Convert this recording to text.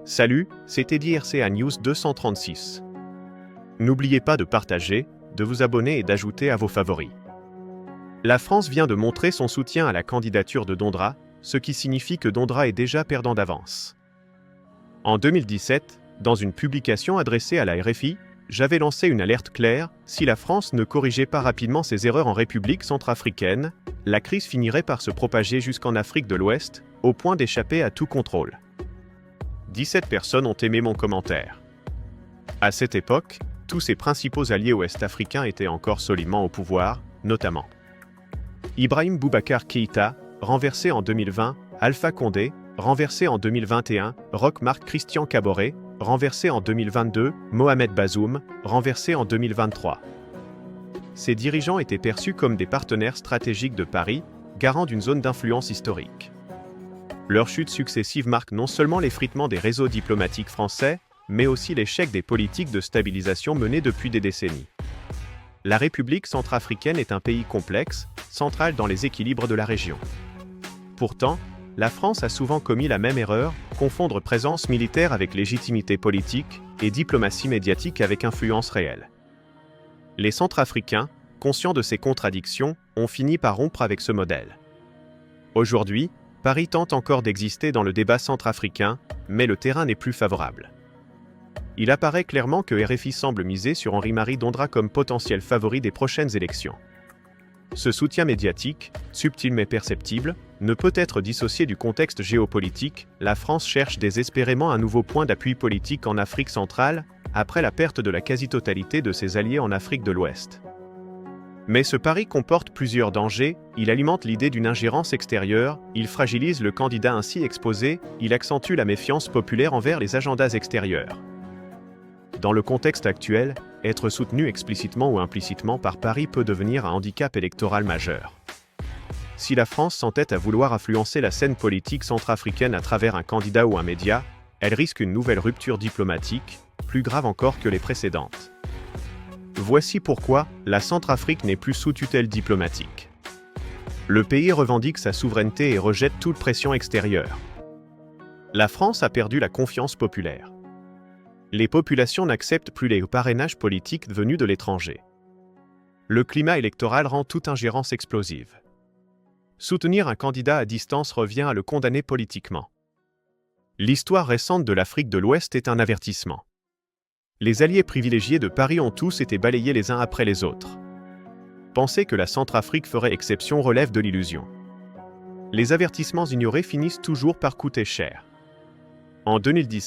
Salut, c'était IRCA News 236. N'oubliez pas de partager, de vous abonner et d'ajouter à vos favoris. La France vient de montrer son soutien à la candidature de Dondra, ce qui signifie que Dondra est déjà perdant d'avance. En 2017, dans une publication adressée à la RFI, j'avais lancé une alerte claire: si la France ne corrigeait pas rapidement ses erreurs en République centrafricaine, la crise finirait par se propager jusqu'en Afrique de l'Ouest, au point d'échapper à tout contrôle. 17 personnes ont aimé mon commentaire. À cette époque, tous ses principaux alliés ouest-africains étaient encore solidement au pouvoir, notamment Ibrahim Boubacar Keïta, renversé en 2020, Alpha Condé, renversé en 2021, Roch Marc Christian Kaboré, renversé en 2022, Mohamed Bazoum, renversé en 2023. Ces dirigeants étaient perçus comme des partenaires stratégiques de Paris, garants d'une zone d'influence historique. Leurs chutes successives marquent non seulement l'effritement des réseaux diplomatiques français, mais aussi l'échec des politiques de stabilisation menées depuis des décennies. La République centrafricaine est un pays complexe, central dans les équilibres de la région. Pourtant, la France a souvent commis la même erreur, confondre présence militaire avec légitimité politique et diplomatie médiatique avec influence réelle. Les Centrafricains, conscients de ces contradictions, ont fini par rompre avec ce modèle. Aujourd'hui, Paris tente encore d'exister dans le débat centrafricain, mais le terrain n'est plus favorable. Il apparaît clairement que RFI semble miser sur Henri-Marie Dondra comme potentiel favori des prochaines élections. Ce soutien médiatique, subtil mais perceptible, ne peut être dissocié du contexte géopolitique. La France cherche désespérément un nouveau point d'appui politique en Afrique centrale, après la perte de la quasi-totalité de ses alliés en Afrique de l'Ouest. Mais ce pari comporte plusieurs dangers: il alimente l'idée d'une ingérence extérieure, il fragilise le candidat ainsi exposé, il accentue la méfiance populaire envers les agendas extérieurs. Dans le contexte actuel, être soutenu explicitement ou implicitement par Paris peut devenir un handicap électoral majeur. Si la France s'entête à vouloir influencer la scène politique centrafricaine à travers un candidat ou un média, elle risque une nouvelle rupture diplomatique, plus grave encore que les précédentes. Voici pourquoi la Centrafrique n'est plus sous tutelle diplomatique. Le pays revendique sa souveraineté et rejette toute pression extérieure. La France a perdu la confiance populaire. Les populations n'acceptent plus les parrainages politiques venus de l'étranger. Le climat électoral rend toute ingérence explosive. Soutenir un candidat à distance revient à le condamner politiquement. L'histoire récente de l'Afrique de l'Ouest est un avertissement. Les alliés privilégiés de Paris ont tous été balayés les uns après les autres. Penser que la Centrafrique ferait exception relève de l'illusion. Les avertissements ignorés finissent toujours par coûter cher. En 2017,